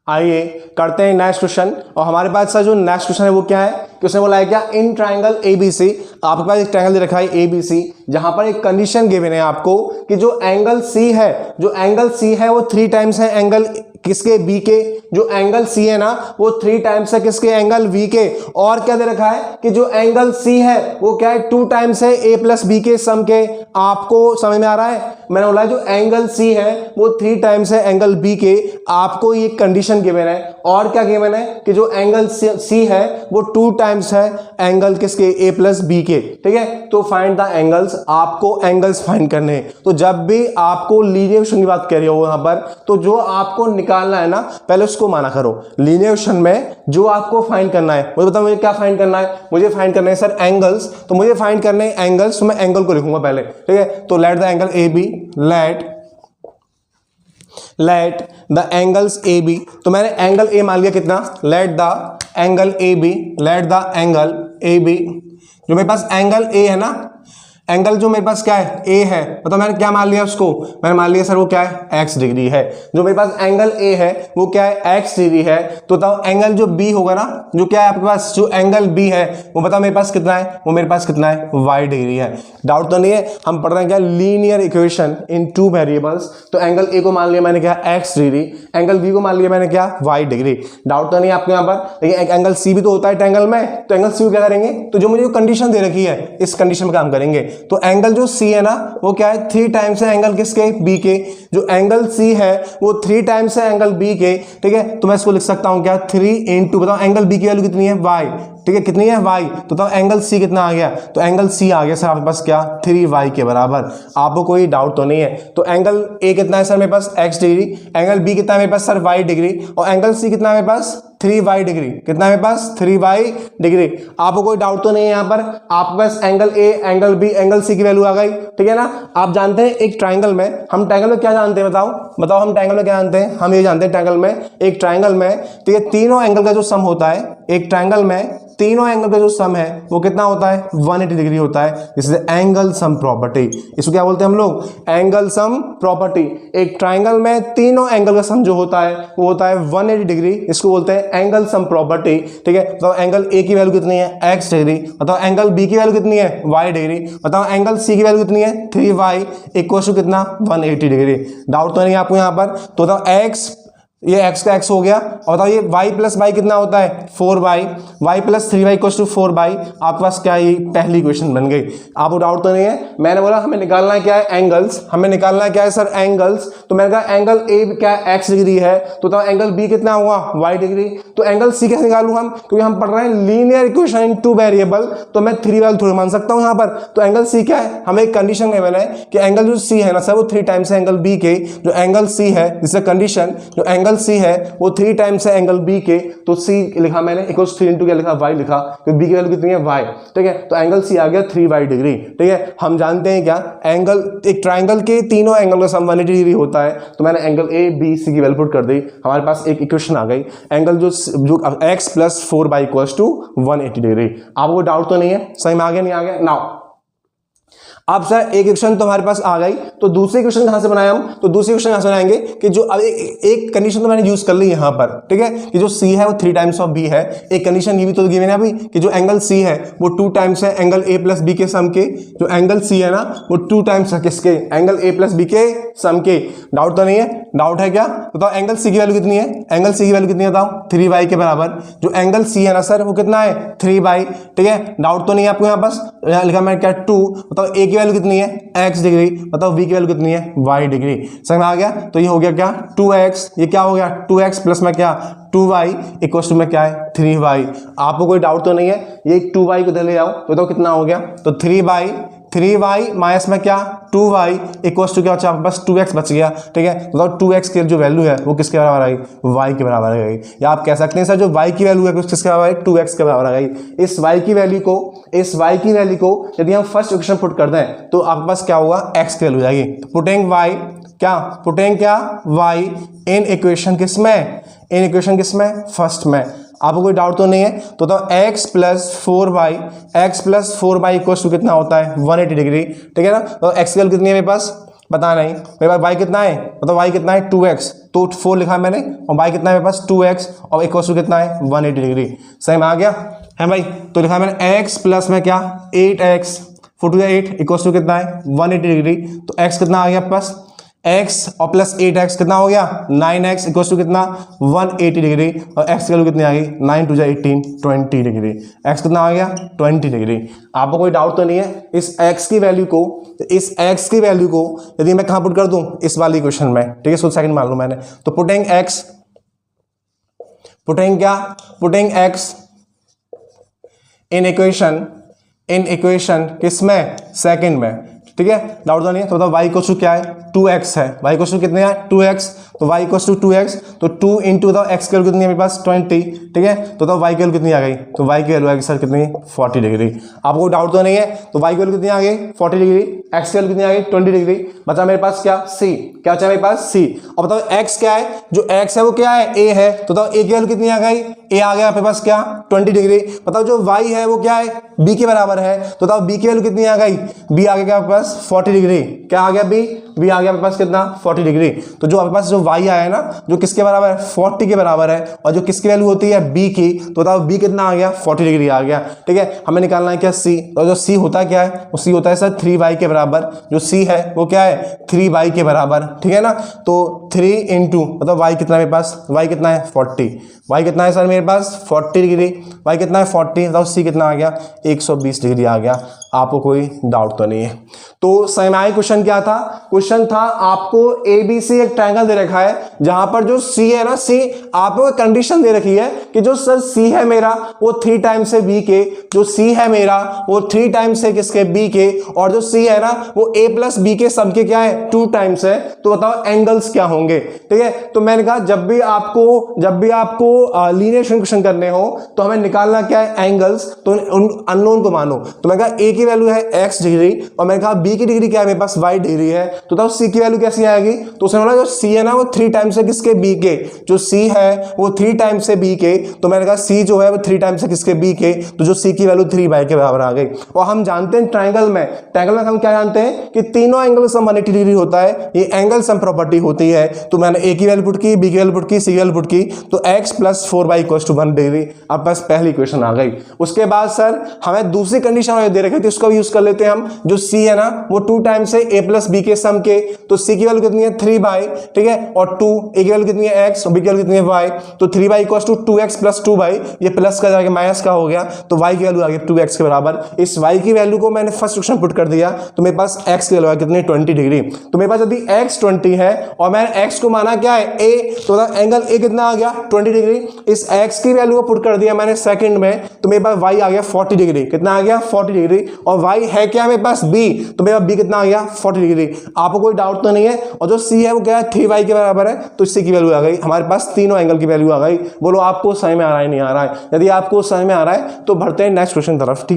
आइए करते हैं नेक्स्ट क्वेश्चन। और हमारे पास सर जो नेक्स्ट क्वेश्चन है वो क्या है कि उसने बोला है क्या, इन ट्राइंगल ABC, आपके पास एक ट्राइंगल दे रखा है ABC, जहां पर एक कंडीशन गिवन है आपको कि जो एंगल C है, जो एंगल C है वो 3 टाइम्स है एंगल किसके, B के। जो एंगल C है ना वो 3 टाइम्स है किसके, एंगल V के। और क्या दे रखा है कि जो एंगल C है वो क्या है, 2 टाइम्स है A प्लस B के सम के। आपको समझ में आ रहा है, मैंने बोला जो एंगल C है वो 3 टाइम्स है एंगल B के। आपको ये कंडीशन गिवन है। और क्या गिवन है कि जो एंगल C है वो 2 टाइम्स है एंगल किसके, A प्लस B के। ठीक है, तो फाइंड द एंगल्स, आपको एंगल्स फाइंड करने हैं। तो जब भी आपको लीनियर क्वेश्चन की बात कर रही हो यहां पर, तो जो आपको निकालना है ना पहले उसको माना करो। लीनियर क्वेश्चन में जो आपको फाइंड करना है, मुझे बताओ मुझे क्या फाइंड करना है। मुझे फाइंड करना है सर एंगल्स, तो मुझे फाइंड करने हैं एंगल्स, तो मैं एंगल को लिखूंगा पहले। ठीक है, तो let the angle AB, let the angles AB। तो मैंने एंगल A मान लिया कितना, let the angle AB, let the angle AB। जो मेरे पास एंगल A है ना, एंगल जो मेरे पास क्या है, A है, मतलब मैंने क्या मान लिया उसको, मैंने मान लिया सर वो क्या है, x डिग्री है। जो मेरे पास एंगल A है वो क्या है, x डिग्री है। तो बताओ एंगल जो B होगा ना, जो क्या है आपके पास, जो एंगल B है वो बताओ मेरे पास कितना है, वो मेरे पास कितना है, y डिग्री है। डाउट तो नहीं है, हम पढ़ रहे हैं क्या, लीनियर इक्वेशन इन 2 वेरिएबल्स। तो एंगल A को मान लिया मैंने क्या, x डिग्री, एंगल B को मान लिया मैंने क्या, y डिग्री। डाउट तो नहीं आपको यहाँ पर, लेकिन एंगल C भी तो होता है ट्रायंगल में, तो एंगल C को क्या करेंगे, तो जो मुझे कंडीशन दे रखी है इस कंडीशन में काम करेंगे। तो एंगल जो C है ना वो क्या है, 3 टाइम्स है एंगल किसके, B के। जो एंगल C है वो 3 टाइम्स है एंगल B के। ठीक है, तो मैं इसको लिख सकता हूं क्या, 3 इंटू, बताओ एंगल B की वैल्यू कितनी है, y। ठीक है, कितनी है, y। तो बताओ एंगल C कितना आ गया, तो एंगल C आ गया सर आपके पास क्या, 3y के बराबर। आपको कोई डाउट तो नहीं है। तो एंगल A कितना है सर मेरे पास, x डिग्री, एंगल B कितना है मेरे पास सर, y डिग्री, और एंगल C कितना है मेरे पास, 3y डिग्री। कितना है मेरे पास, 3y डिग्री। आपको कोई डाउट तो नहीं है यहाँ पर, आपके पास angle A, angle B, angle C की वैल्यू आ गई। ठीक है ना, आप जानते हैं एक ट्राइंगल में, हम ट्राइंगल में क्या जानते हैं, बताओ हम ट्राइंगल में क्या जानते हैं, हम ये जानते हैं ट्राइंगल में, एक ट्राइंगल में, ठीक है, तीनों एंगल का जो सम होता है, एक ट्राइंगल में तीनों एंगल का जो सम है वो कितना होता है, 180 डिग्री होता है। इससे एंगल सम प्रॉपर्टी, इसको क्या बोलते हैं हम लोग, एंगल सम प्रॉपर्टी। एक ट्राइंगल में तीनों एंगल का सम जो होता है वो होता है 180 डिग्री, इसको बोलते हैं एंगल सम प्रॉपर्टी। ठीक है, बताओ एंगल A की वैल्यू कितनी है, x डिग्री, बताओ एंगल B की वैल्यू कितनी है, y डिग्री, बताओ एंगल C की वैल्यू कितनी है, 3y इक्वल टू कितना, 180 डिग्री। डाउट तो नहीं आपको यहाँ पर, तो बताओ x, ये x का x हो गया, और बताओ ये y प्लस y कितना होता है, 4y, y plus 3y equals to 4y। आपके पास क्या, ये पहली इक्वेशन बन गई। आपको डाउट तो नहीं है, मैंने बोला हमें निकालना है क्या है, एंगल्स, हमें निकालना है क्या है सर, एंगल्स। तो मैंने कहा एंगल A क्या है, x डिग्री है, तो बताओ एंगल B कितना हुआ, y डिग्री। तो एंगल C कैसे निकालूं हम, क्योंकि हम पढ़ रहे हैं लीनियर इक्वेशन इन 2 वेरिएबल, तो मैं 3 वैल्यू थोड़ी मान सकता हूं यहाँ पर। तो एंगल C क्या है, हमें एक कंडीशन गिवन है कि एंगल जो C है ना सर वो 3 टाइम्स है एंगल B के। जो एंगल C है, जिससे कंडीशन, जो एंगल C है वो 3 टाइम्स है एंगल B के। तो C लिखा मैंने इक्वल्स 3 इंटू क्या लिखा, y लिखा, क्योंकि B की वैल्यू कितनी है, y। ठीक है, तो एंगल C आ गया 3y डिग्री। ठीक है, हम जानते हैं क्या, एंगल, एक ट्राइंगल के तीनों एंगल का सम 180 डिग्री होता है। तो मैंने एंगल A B C की वैल्यू पुट कर दी, हमारे पास एक इक्वेशन आ गई, एंगल जो x plus 4y equals to 180 degree. आपको डाउट तो नहीं है, सही में आ गया, नहीं आ गया। नाउ अब सर एक इक्वेशन तो हमारे पास आ गई, तो दूसरी इक्वेशन कहां से बनाए हम, तो दूसरी इक्वेशन कहां से बनाएंगे कि जो अब एक कंडीशन तो मैंने यूज कर ली यहां पर। ठीक है, कि जो C है वो 3 टाइम्स ऑफ B है। एक कंडीशन ये भी तो गिवन है अभी कि जो एंगल C है वो 2 टाइम्स है एंगल A प्लस B के सम के। जो एंगल C है ना वो 2 टाइम्स है किसके, एंगल A प्लस B के सम के। डाउट तो नहीं है, डाउट है क्या, बताओ एंगल C की वैल्यू कितनी है, एंगल C की वैल्यू कितनी है बताओ, 3y के बराबर। जो एंगल C है ना सर वो कितना है, 3y। ठीक है, डाउट तो नहीं है आपको, यहाँ पास लिखा मैंने क्या, 2। बताओ A की वैल्यू कितनी है, x डिग्री, बताओ V की वैल्यू कितनी है, y डिग्री। समझ में आ गया, तो ये हो गया क्या, 2x, ये क्या हो गया 2x प्लस में क्या 2y इक्वल टू में क्या है 3y। आपको कोई डाउट तो नहीं है, ये 2y को इधर ले आओ, तो बताओ कितना हो गया, तो 3y माइनस में क्या 2y इक्वल टू क्या बचा आपके पास, 2x बच गया। ठीक है, तो 2x की जो वैल्यू है वो किसके बराबर आ गई, y के बराबर आ गई। या आप कह सकते हैं सर जो y की वैल्यू है किसके बराबर है, 2x के बराबर आ गई। इस y की वैल्यू को यदि हम फर्स्ट इक्वेशन पुट कर दें तो आपके पास क्या होगा, x की वैल्यू जाएगी। पुटिंग y इन इक्वेशन किसमें, फर्स्ट में। आपको कोई डाउट तो नहीं है, तो x plus 4y equal to कितना होता है 180 डिग्री। ठीक है ना, तो x की वैल्यू कितनी है मेरे पास, पता नहीं मेरे पास y कितना है, मतलब y कितना है 2x, तो 4 लिखा मैंने, और y कितना है मेरे पास 2x, और इक्वल टू कितना है 180 डिग्री। सही में आ गया है भाई। तो लिखा मैंने x प्लस में क्या 8x 4 टू 8 इक्वल टू कितना है 180 डिग्री। तो x कितना आ गया प्लस x और प्लस 8x कितना हो गया 9x इक्वल टू कितना 180 डिग्री, और x की वैल्यू कितनी आ गई 9 टू 18 20 डिग्री। x कितना आ गया 20 डिग्री। आपको कोई डाउट तो नहीं है इस x की वैल्यू को, इस x की वैल्यू को यदि मैं कहां पुट कर दूं, इस वाली इक्वेशन में, ठीक है। 100 सेकंड मान लो मैंने, तो पुटिंग x, पुटिंग क्या, पुटिंग x इन इक्वेशन किसमें, सेकंड में, ठीक है। डाउट तो नहीं है। तो y इक्वल टू क्या है 2x है, y इक्वल टू कितने है 2x, तो y इक्वल टू 2x, तो 2 इंटू द x की वैल्यू कितनी है मेरे पास 20, ठीक है। तो y की वैल्यू कितनी आ गई, तो y की वैल्यू आ गई सर कितनी 40 डिग्री। आपको डाउट तो नहीं है। तो y की वैल्यू कितनी आ गई 40 डिग्री, x की वैल्यू कितनी आ गई 20 डिग्री, बचा मेरे पास क्या c, क्या बचा मेरे पास c। और बताओ x क्या है, जो x है वो क्या है a है, तो बताओ a की वैल्यू कितनी आ गई, a आ गया मेरे पास क्या 20 डिग्री। बताओ जो y है वो क्या है b के बराबर है, तो बताओ b की वैल्यू कितनी आ गई, b आ गया क्या मेरे पास 40 डिग्री, क्या आ गया b आ गया मेरे पास कितना 40 डिग्री। तो जो आपके पास जो y आया है ना, जो किसके बराबर है 40 के बराबर है, और जो किसकी वैल्यू होती है b की, तो बताओ b कितना आ गया 40 डिग्री आ गया, ठीक है। हमें निकालना है क्या c, और जो c होता है क्या है, वो c होता है सर 3y के बराबर, जो c है वो क्या है 3y के बराबर, ठीक है ना। तो 3 इंटू मतलब y कितना है मेरे पास, y कितना है 40, y कितना है सर मेरे पास 40 डिग्री, y कितना है 40, तो c कितना आ गया 120 डिग्री आ गया। आपको कोई डाउट तो नहीं है। तो सेमी क्वेश्चन क्या था, क्वेश्चन था आपको ABC एक ट्रायंगल दे रखा है, जहां पर जो C है ना, C आपको कंडीशन दे रखी है कि जो सर C है मेरा वो 3 टाइम्स है B के, जो C है मेरा वो 3 टाइम्स है किसके B के, और जो C है ना वो A प्लस B के सब के क्या है 2 टाइम्स है। तो बताओ एंगल्स क्या होंगे, ठीक है। तो मैंने कहा जब भी आपको लीनियर इक्वेशन करने हो तो हमें निकालना क्या है एंगल्स, तो उन अननोन को मानो। तो मैंने कहा A की वैल्यू है x डिग्री, और मैंने कहा B की डिग्री क्या है मेरे पास y डिग्री है, तो बताओ C की वैल्यू कैसी आएगी। तो उसने बोला जो C है ना वो 3 टाइम्स है किसके B के, जो C है वो 3 टाइम्स है B के, तो मैंने कहा C जो है वो 3 टाइम्स है किसके B के, तो जो C की वैल्यू 3y के बराबर आ गई। और हम जानते हैं ट्रायंगल में हम क्या जानते हैं कि तीनों एंगल सम 180 डिग्री होता है, ये एंगल सम प्रॉपर्टी होती है। तो मैंने A की वैल्यू पुट की, B की वैल्यू पुट की, C की वैल्यू पुट की, तो x plus 4y equal to 1 degree. अब बस पहली इक्वेशन आ गई। उसके बाद सर हमें दूसरी कंडीशन दे रखी थी, उसका भी यूज कर लेते हैं हम। जो C है ना वो 2 टाइम्स है A प्लस B के सम के, तो C की वैल्यू कितनी है 3y, ठीक है, और 2 A की वैल्यू कितनी है x और B की वैल्यू कितनी है y, तो 3y equal to 2x plus 2y, ये प्लस का जाके माइनस का हो गया, तो y की वैल्यू आ गई 2x के बराबर। इस y की वैल्यू को मैंने फर्स्ट इक्वेशन पुट कर दिया, तो मेरे पास x की वैल्यू है कितनी 20 डिग्री। तो मेरे पास यदि x 20 है और मैंने x को माना क्या है a, तो एंगल a कितना आ गया 20 डिग्री। इस x की वैल्यू को पुट कर दिया मैंने सेकंड में, तो मेरे पास y आ गया 40 डिग्री, कितना आ गया 40 डिग्री, और y है क्या मेरे पास b, तो मेरा b कितना आ गया 40 डिग्री। आपको कोई डाउट तो नहीं है। और जो c है वो क्या है 3y के बराबर है, तो c की वैल्यू आ गई, हमारे पास तीनों एंगल की वैल्यू आ गई। बोलो आपको समझ में आ रहा है नहीं आ रहा है। यदि आपको समझ में आ रहा है तो बढ़ते हैं नेक्स्ट क्वेश्चन तरफ, ठीक है।